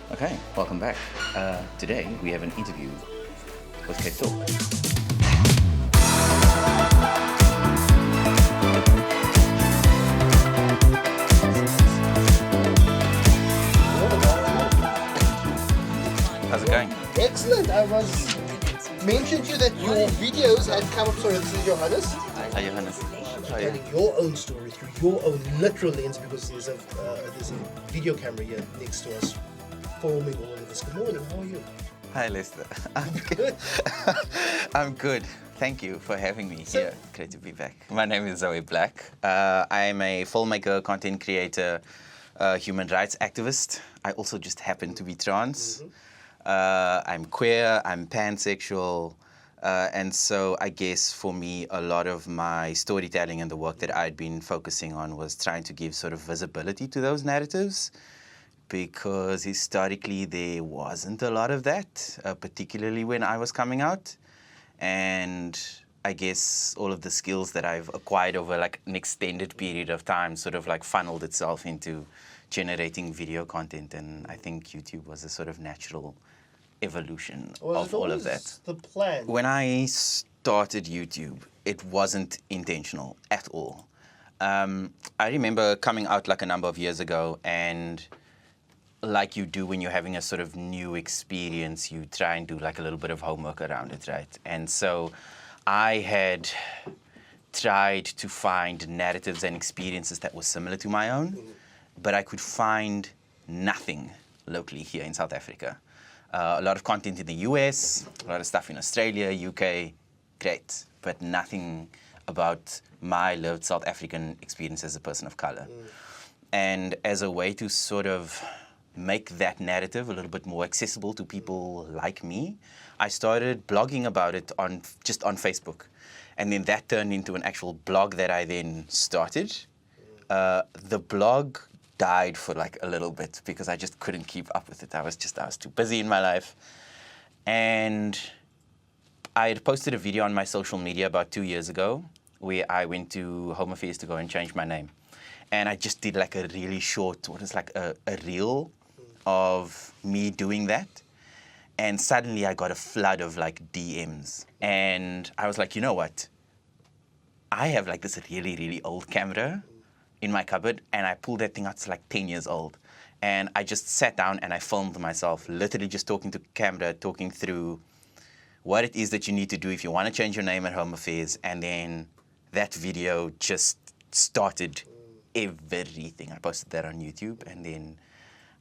Okay, welcome back. Today we have an interview with Cape Talk. How's it going? Excellent. I was mentioned to you that your videos had come up. Sorry, this is Johannes. Hi, Johannes. How are you? Telling your own story through your own literal lens, because there's a video camera here next to us filming all of this. Good morning. How are you? Hi, Lester. I'm good. I'm good. Thank you for having me here. Great to be back. My name is Zoey Black. I'm a filmmaker, content creator, human rights activist. I also just happen to be trans. I'm queer, I'm pansexual, and so I guess for me a lot of my storytelling and the work that I'd been focusing on was trying to give sort of visibility to those narratives, because historically there wasn't a lot of that, particularly when I was coming out. And I guess all of the skills that I've acquired over like an extended period of time sort of like funneled itself into generating video content, and I think YouTube was a sort of natural evolution of all of that. The plan. When I started YouTube, it wasn't intentional at all. I remember coming out like a number of years ago, and like you do when you're having a sort of new experience, you try and do like a little bit of homework around it, right? And so I had tried to find narratives and experiences that were similar to my own, but I could find nothing locally here in South Africa. A lot of content in the US, a lot of stuff in Australia, UK, great, but nothing about my lived South African experience as a person of color. And as a way to sort of make that narrative a little bit more accessible to people like me, I started blogging about it just on Facebook. And then that turned into an actual blog that I then started. The blog died for like a little bit because I just couldn't keep up with it. I was too busy in my life. And I had posted a video on my social media about 2 years ago where I went to Home Affairs to go and change my name. And I just did like a really short, a reel of me doing that. And suddenly I got a flood of like DMs. And I was like, you know what? I have like this really, really old camera in my cupboard, and I pulled that thing out. It's like 10 years old. And I just sat down and I filmed myself, literally just talking to camera, talking through what it is that you need to do if you want to change your name at Home Affairs. And then that video just started everything. I posted that on YouTube, and then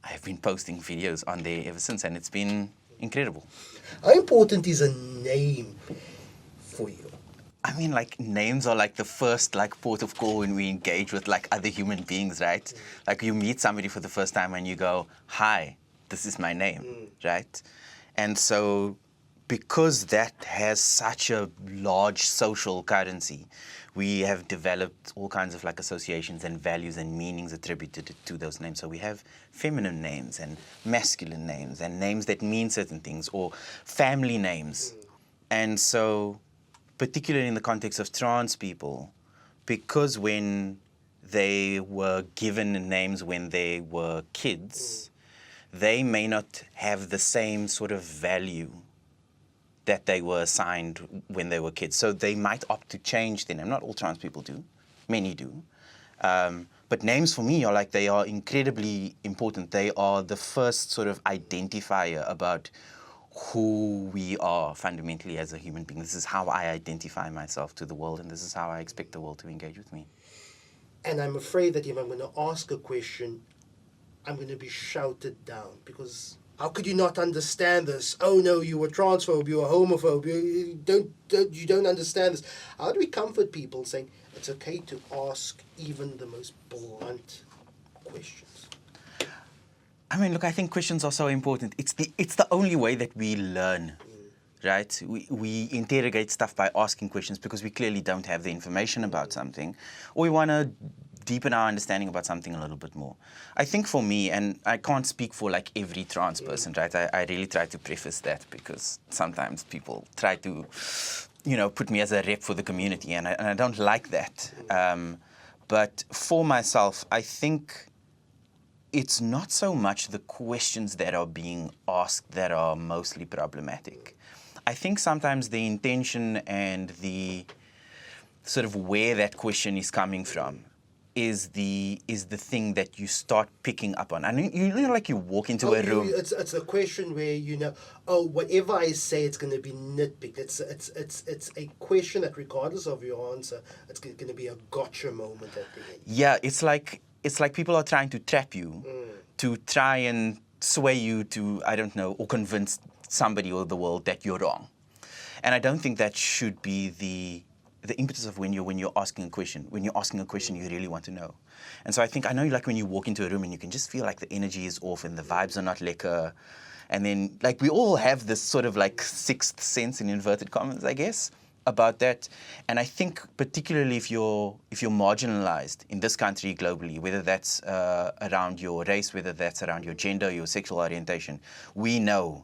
I've been posting videos on there ever since, and it's been incredible. How important is a name for you? I mean, like, names are like the first like port of call when we engage with like other human beings, right? Like you meet somebody for the first time and you go, hi, this is my name, right? And so because that has such a large social currency, we have developed all kinds of like associations and values and meanings attributed to those names. So we have feminine names and masculine names and names that mean certain things, or family names. And so particularly in the context of trans people, because when they were given names when they were kids, they may not have the same sort of value that they were assigned when they were kids. So they might opt to change their name. Not all trans people do. Many do. But names for me are like, they are incredibly important. They are the first sort of identifier about who we are fundamentally as a human being. This is how I identify myself to the world, and this is how I expect the world to engage with me. And I'm afraid that if I'm going to ask a question, I'm going to be shouted down, because how could you not understand this? Oh no, you were transphobe, you were homophobe, you don't understand this. How do we comfort people saying it's okay to ask even the most blunt questions? I mean, look, I think questions are so important. It's the only way that we learn, right? We interrogate stuff by asking questions because we clearly don't have the information about something, or we want to deepen our understanding about something a little bit more. I think for me, and I can't speak for like every trans person, right? I really try to preface that because sometimes people try to, put me as a rep for the community, and I don't like that. But for myself, I think it's not so much the questions that are being asked that are mostly problematic. I think sometimes the intention and the sort of where that question is coming from is the thing that you start picking up on. And you know, like you walk into a room. It's a question where whatever I say, it's going to be nitpicked. It's a question that, regardless of your answer, it's going to be a gotcha moment at the end. Yeah, it's like people are trying to trap you, to try and sway you to, I don't know, or convince somebody or the world that you're wrong. And I don't think that should be the impetus of when you're asking a question. When you're asking a question, you really want to know. And so I know like when you walk into a room and you can just feel like the energy is off and the vibes are not lekker. And then like we all have this sort of like sixth sense in inverted commas, I guess, about that. And I think particularly if you're marginalized in this country globally, whether that's around your race, whether that's around your gender, your sexual orientation, we know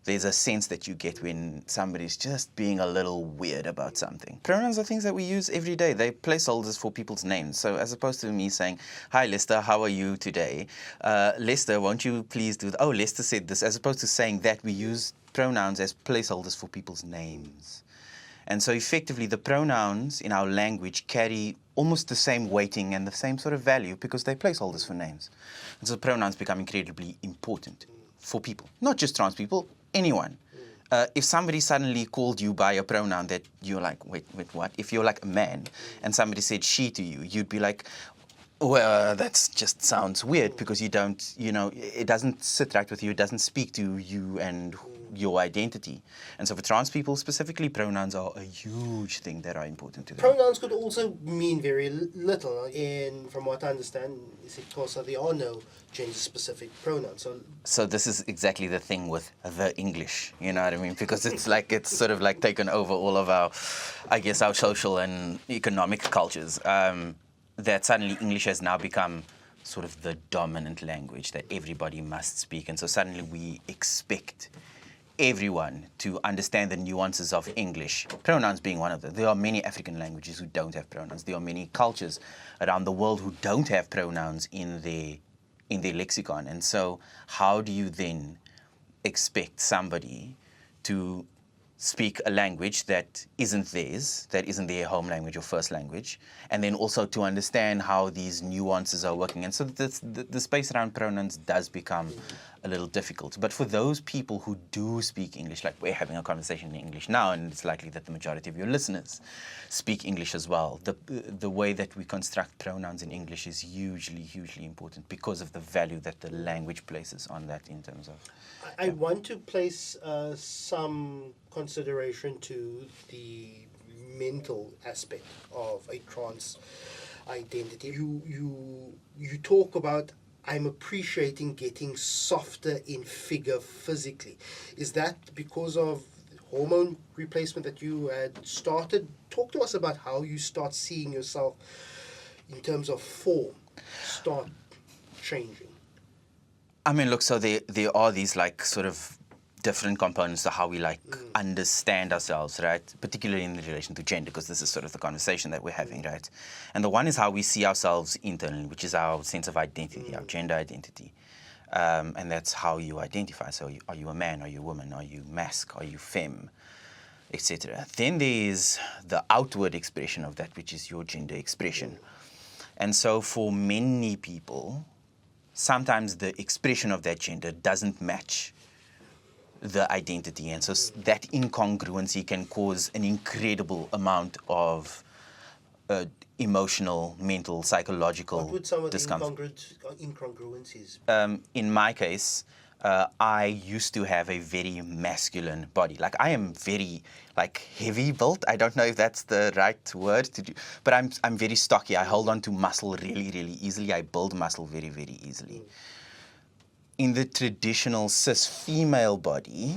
there's a sense that you get when somebody's just being a little weird about something. Pronouns are things that we use every day. They're placeholders for people's names. So as opposed to me saying, "Hi, Lester, how are you today? Lester, won't you please do that? Oh, Lester said this." As opposed to saying that, we use pronouns as placeholders for people's names. And so effectively, the pronouns in our language carry almost the same weighting and the same sort of value because they're placeholders for names. And so pronouns become incredibly important for people, not just trans people, anyone. If somebody suddenly called you by a pronoun that you're like, wait, what? If you're like a man and somebody said she to you, you'd be like, well, that just sounds weird because you don't, it doesn't sit right with you. It doesn't speak to you and your identity. And so for trans people specifically, pronouns are a huge thing that are important to them. Pronouns could also mean very little. And from what I understand, is of course there are no gender-specific pronouns. So this is exactly the thing with the English, you know what I mean? Because it's sort of like taken over all of our social and economic cultures. That suddenly English has now become sort of the dominant language that everybody must speak. And so suddenly we expect everyone to understand the nuances of English, pronouns being one of them. There are many African languages who don't have pronouns. There are many cultures around the world who don't have pronouns in their lexicon. And so how do you then expect somebody to speak a language that isn't theirs, that isn't their home language or first language, and then also to understand how these nuances are working? And so the space around pronouns does become a little difficult. But for those people who do speak English, like we're having a conversation in English now, and it's likely that the majority of your listeners speak English as well, the way that we construct pronouns in English is hugely, hugely important because of the value that the language places on that in terms of... I want to place some consideration to the mental aspect of a trans identity. You talk about, I'm appreciating getting softer in figure physically. Is that because of hormone replacement that you had started? Talk to us about how you start seeing yourself in terms of form start changing. I mean, look, so there are these like sort of different components to how we like understand ourselves, right? Particularly in relation to gender, because this is sort of the conversation that we're having, right? And the one is how we see ourselves internally, which is our sense of identity, our gender identity. And that's how you identify. So are you a man? Are you a woman? Are you masc? Are you femme? Etc. Then there's the outward expression of that, which is your gender expression. And so for many people, sometimes the expression of that gender doesn't match the identity. And so that incongruency can cause an incredible amount of emotional, mental, psychological discomfort. What would some of the incongruencies? In my case, I used to have a very masculine body. Like I am very heavy built. I don't know if that's the right word to do, but I'm very stocky. I hold on to muscle really, really easily. I build muscle very, very easily. In the traditional cis female body,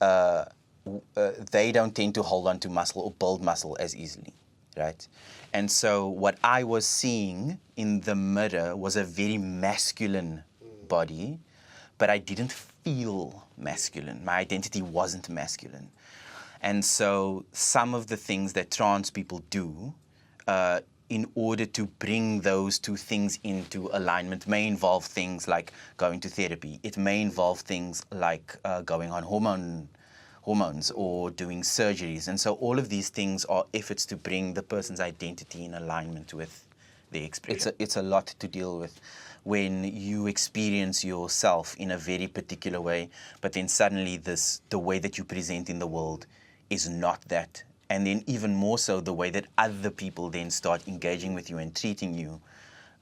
they don't tend to hold on to muscle or build muscle as easily, right? And so what I was seeing in the mirror was a very masculine body, but I didn't feel masculine. My identity wasn't masculine. And so some of the things that trans people do in order to bring those two things into alignment may involve things like going to therapy. It may involve things like going on hormones or doing surgeries. And so all of these things are efforts to bring the person's identity in alignment with the expression. It's a lot to deal with when you experience yourself in a very particular way, but then suddenly the way that you present in the world is not that. And then even more so, the way that other people then start engaging with you and treating you,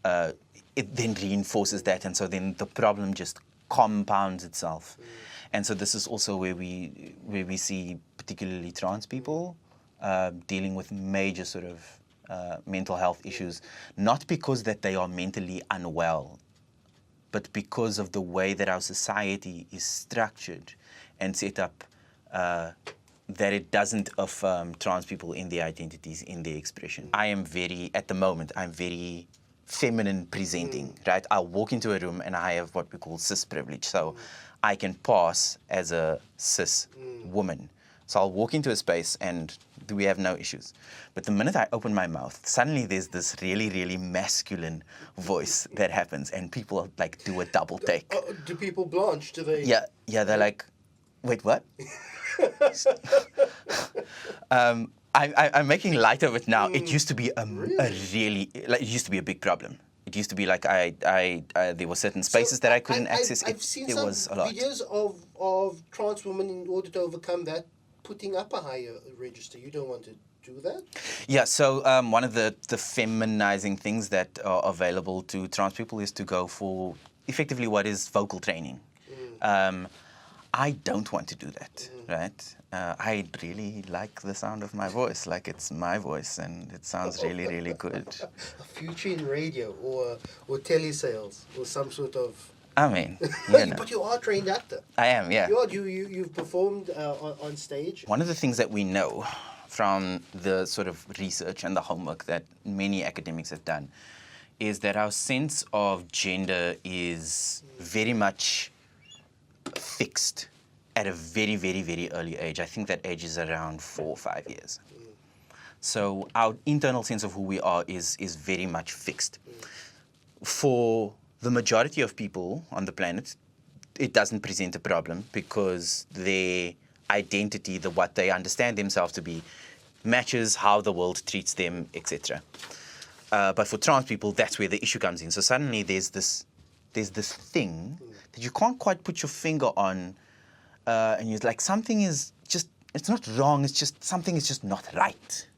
it then reinforces that. And so then the problem just compounds itself. And so this is also where we see particularly trans people dealing with major sort of mental health issues, not because that they are mentally unwell, but because of the way that our society is structured and set up, that it doesn't affirm trans people in their identities, in their expression. At the moment, I'm very feminine presenting, right? I'll walk into a room and I have what we call cis privilege. So I can pass as a cis woman. So I'll walk into a space and we have no issues. But the minute I open my mouth, suddenly there's this really, really masculine voice that happens and people like do a double take. Do people blanch? Do they? Yeah, they're like, wait, what? I'm making light of it now. It used to be it used to be a big problem. It used to be like there were certain spaces that I couldn't access. I've seen it some was a lot. videos of trans women in order to overcome that, putting up a higher register. You don't want to do that? Yeah, so one of the feminizing things that are available to trans people is to go for effectively what is vocal training. I don't want to do that, right? I really like the sound of my voice, like it's my voice, and it sounds really, really good. A future in radio or telesales or some sort of... I mean, But you are a trained actor. I am, yeah. You've performed on stage. One of the things that we know from the sort of research and the homework that many academics have done is that our sense of gender is very much fixed at a very, very, very early age. I think that age is around 4 or 5 years. So our internal sense of who we are is very much fixed. For the majority of people on the planet, it doesn't present a problem because their identity, what they understand themselves to be, matches how the world treats them, etc. But for trans people, that's where the issue comes in. So suddenly there's this thing that you can't quite put your finger on, and you're like, something is just, it's not wrong, it's just, something is just not right.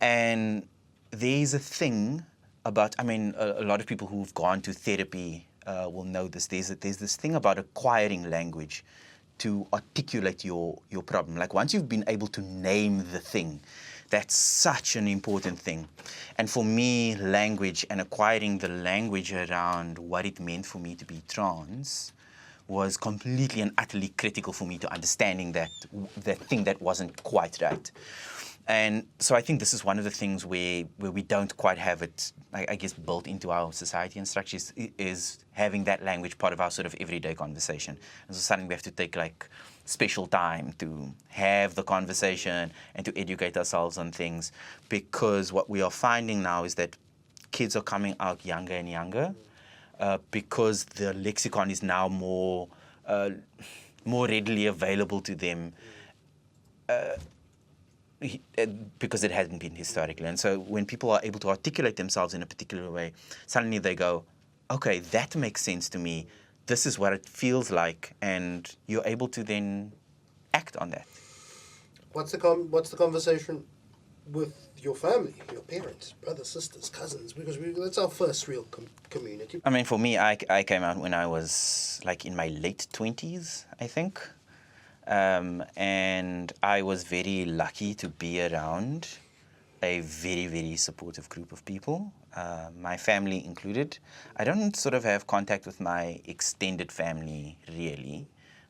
And there's a thing about, I mean, a lot of people who've gone to therapy will know this. There's this thing about acquiring language to articulate your problem. Like once you've been able to name the thing, that's such an important thing. And for me, language and acquiring the language around what it meant for me to be trans was completely and utterly critical for me to understanding that thing that wasn't quite right. And so I think this is one of the things where we don't quite have it, I guess, built into our society and structures, is having that language part of our sort of everyday conversation. And so suddenly we have to take like special time to have the conversation and to educate ourselves on things, because what we are finding now is that kids are coming out younger and younger because the lexicon is now more readily available to them. Because it hasn't been historically. And so when people are able to articulate themselves in a particular way, suddenly they go, okay, that makes sense to me. This is what it feels like. And you're able to then act on that. What's the conversation with your family, your parents, brothers, sisters, cousins? Because that's our first real community. I mean, for me, I came out when I was like in my late 20s, I think. And I was very lucky to be around a very, very supportive group of people, my family included. I don't sort of have contact with my extended family, really.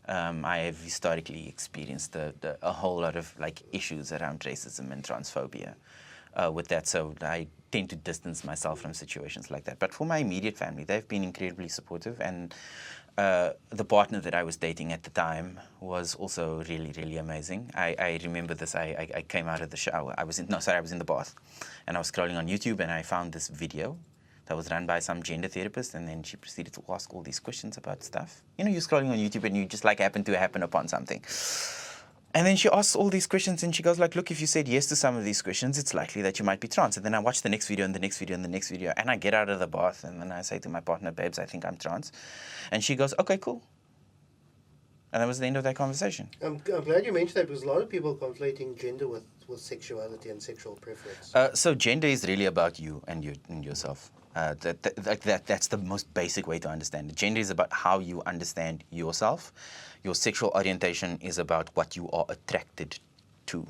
I have historically experienced a whole lot of like issues around racism and transphobia with that, so I tend to distance myself from situations like that. But for my immediate family, they've been incredibly supportive, and the partner that I was dating at the time was also really, really amazing. I remember this. I came out of the shower. I was in the bath, and I was scrolling on YouTube, and I found this video that was run by some gender therapist, and then she proceeded to ask all these questions about stuff. You know, you're scrolling on YouTube, and you just like happen upon something. And then she asks all these questions, and she goes like, look, if you said yes to some of these questions, it's likely that you might be trans. And then I watch the next video and the next video and the next video, and I get out of the bath, and then I say to my partner, babes, I think I'm trans. And she goes, okay, cool. And that was the end of that conversation. I'm glad you mentioned that, because a lot of people conflating gender with sexuality and sexual preference. So gender is really about you and yourself. That's the most basic way to understand it. Gender is about how you understand yourself. Your sexual orientation is about what you are attracted to.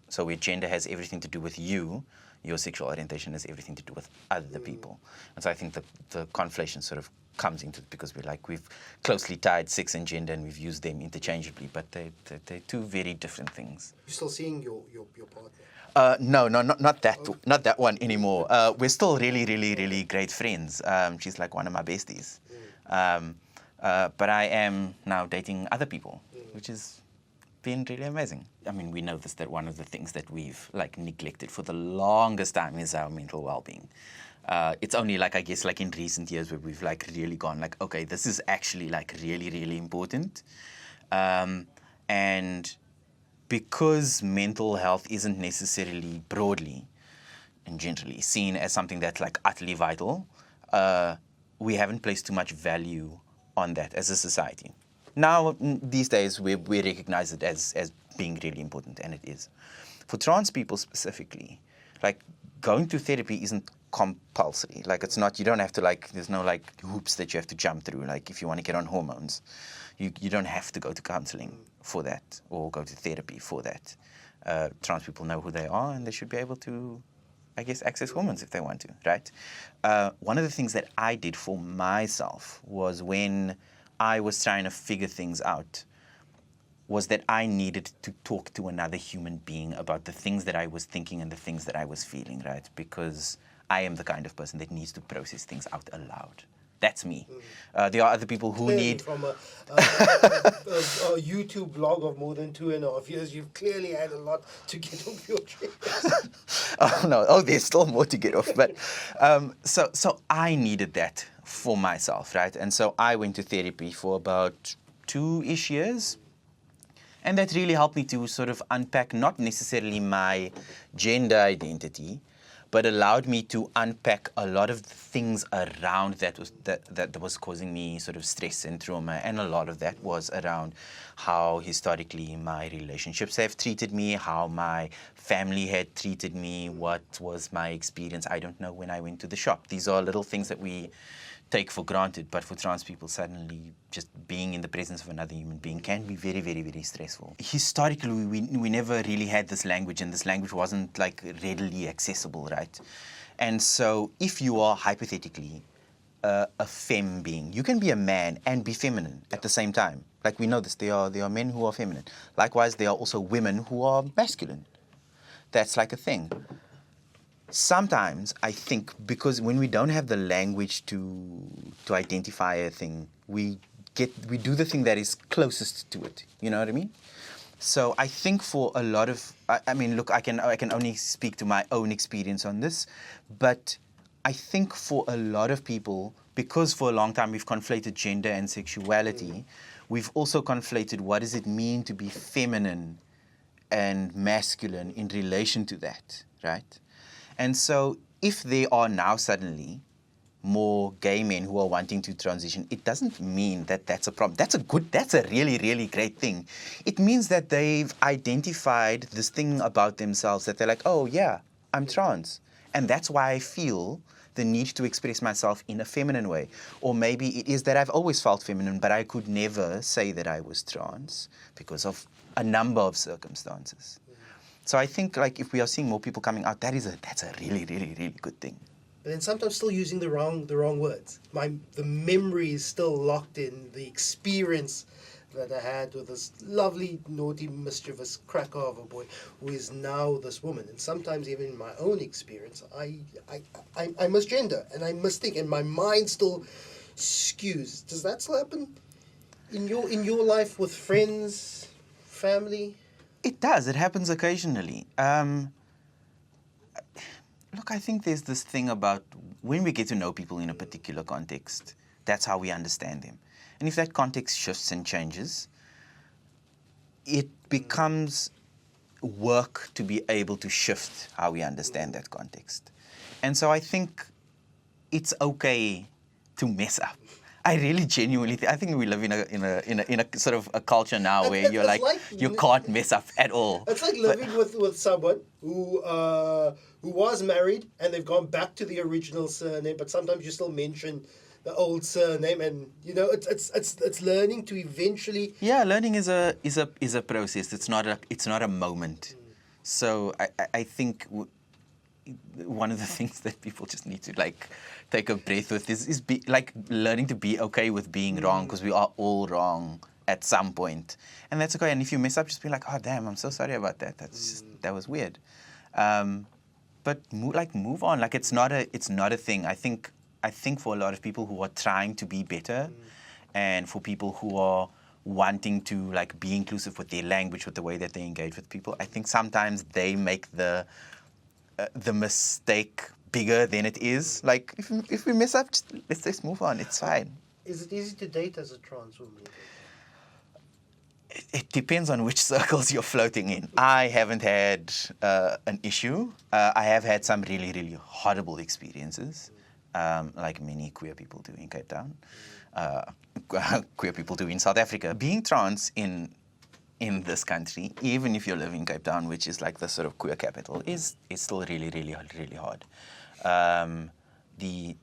So where gender has everything to do with you, your sexual orientation has everything to do with other people. And so I think the conflation sort of comes into it because we've closely tied sex and gender, and we've used them interchangeably, but they're two very different things. You're still seeing your partner? No, not that one anymore. We're still really, really, really great friends. She's like one of my besties. But I am now dating other people, which has been really amazing. I mean, we know that one of the things that we've neglected for the longest time is our mental well-being. It's only I guess in recent years where we've really gone okay, this is actually really, really important. And because mental health isn't necessarily broadly and generally seen as something that's utterly vital, we haven't placed too much value on that as a society. Now, these days, we recognize it as being really important, and it is. For trans people specifically, going to therapy isn't compulsory. It's not, you don't have to there's no hoops that you have to jump through. If you want to get on hormones, you don't have to go to counseling for that or go to therapy for that. Trans people know who they are, and they should be able to, I guess, access hormones if they want to, right? One of the things that I did for myself was when I was trying to figure things out was that I needed to talk to another human being about the things that I was thinking and the things that I was feeling, right? Because I am the kind of person that needs to process things out aloud. That's me. There are other people who need... From a YouTube blog of more than 2.5 years, you've clearly had a lot to get off your chest. Oh, no. Oh, there's still more to get off. But so I needed that for myself, right? And so I went to therapy for about 2-ish years. And that really helped me to sort of unpack not necessarily my gender identity, but allowed me to unpack a lot of the things around that was causing me sort of stress and trauma. And a lot of that was around how historically my relationships have treated me, how my family had treated me, what was my experience. I don't know when I went to the shop. These are little things that we take for granted, but for trans people, suddenly just being in the presence of another human being can be very, very, very stressful. Historically, we never really had this language, and this language wasn't readily accessible, right? And so if you are hypothetically a femme being, you can be a man and be feminine at the same time. We know this, there are men who are feminine. Likewise, there are also women who are masculine. That's a thing. Sometimes I think because when we don't have the language to identify a thing, we do the thing that is closest to it. You know what I mean? So I think for a lot of, I mean, look, I can only speak to my own experience on this, but I think for a lot of people, because for a long time we've conflated gender and sexuality, we've also conflated what does it mean to be feminine and masculine in relation to that, right? And so if there are now suddenly more gay men who are wanting to transition, it doesn't mean that that's a problem. That's a really, really great thing. It means that they've identified this thing about themselves that they're like, oh yeah, I'm trans. And that's why I feel the need to express myself in a feminine way. Or maybe it is that I've always felt feminine, but I could never say that I was trans because of a number of circumstances. So I think if we are seeing more people coming out, that's a really, really, really good thing. But then sometimes still using the wrong words. The memory is still locked in the experience that I had with this lovely, naughty, mischievous cracker of a boy who is now this woman. And sometimes even in my own experience, I misgender and I misthink, and my mind still skews. Does that still happen in your life with friends, family? It does. It happens occasionally. Look, I think there's this thing about when we get to know people in a particular context, that's how we understand them. And if that context shifts and changes, it becomes work to be able to shift how we understand that context. And so I think it's okay to mess up. I really genuinely I think we live in a sort of a culture now where you're like you can't mess up at all. It's like living with someone who was married and they've gone back to the original surname, but sometimes you still mention the old surname, and you know it's learning to eventually. Yeah, learning is a process. It's not a moment. So I think one of the things that people just need to like take a breath with is be like learning to be okay with being wrong, because we are all wrong at some point, and that's okay. And if you mess up, just be like, oh damn, I'm so sorry about that. That was weird. But move on. Like it's not a thing. I think for a lot of people who are trying to be better, and for people who are wanting to like be inclusive with their language, with the way that they engage with people, I think sometimes they make the mistake bigger than it is. Like if we mess up, let's just move on. It's fine. Is it easy to date as a trans woman? It depends on which circles you're floating in. I haven't had an issue. I have had some really, really horrible experiences, like many queer people do in Cape Town, queer people do in South Africa. Being trans in this country, even if you live in Cape Town, which is like the sort of queer capital, is still really, really, really hard.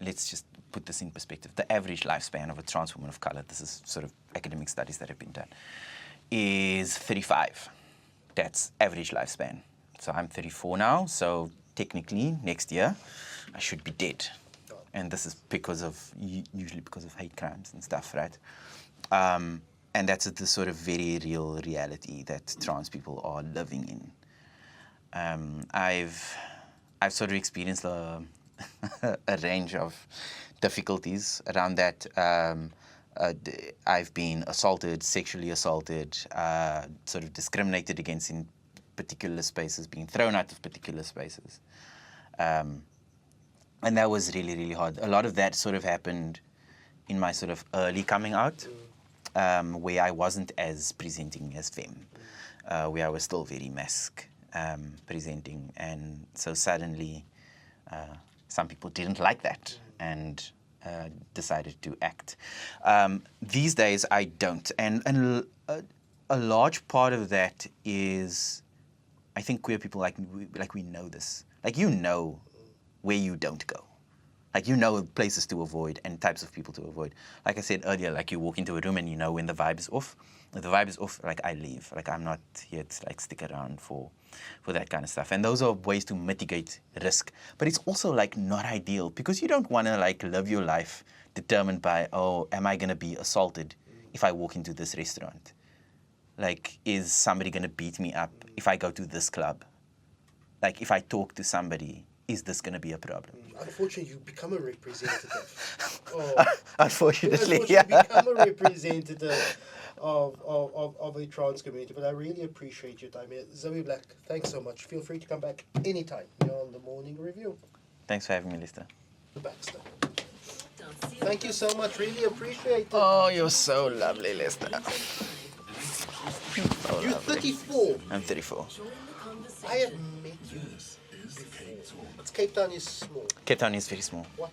Let's just put this in perspective. The average lifespan of a trans woman of color, this is sort of academic studies that have been done, is 35. That's average lifespan. So I'm 34 now, so technically next year I should be dead. And this is usually because of hate crimes and stuff, right? And that's the sort of very real reality that trans people are living in. I've sort of experienced a range of difficulties around that. I've been assaulted, sexually assaulted, sort of discriminated against in particular spaces, being thrown out of particular spaces. And that was really, really hard. A lot of that sort of happened in my sort of early coming out, where I wasn't as presenting as femme, where I was still very masc presenting. And so suddenly some people didn't like that and decided to act. These days I don't. And a large part of that is, I think queer people, we know this. Like, you know where you don't go. Like, you know places to avoid and types of people to avoid. Like I said earlier, like you walk into a room and you know when the vibe is off. If the vibe is off, like I leave. Like I'm not here to like stick around for that kind of stuff. And those are ways to mitigate risk. But it's also like not ideal, because you don't want to like live your life determined by, oh, am I going to be assaulted if I walk into this restaurant? Like, is somebody going to beat me up if I go to this club? Like, if I talk to somebody, is this going to be a problem? Unfortunately, you become a representative. Unfortunately, you become a representative of a trans community. But I really appreciate your time here. Zoey Black, thanks so much. Feel free to come back anytime. You're on the Morning Review. Thanks for having me, Lester. Baxter. Thank you so much. Really appreciate it. Oh, you're so lovely, Lester. You're 34. I'm 34. I have met you before. Cape Town is small. Cape Town is very small. What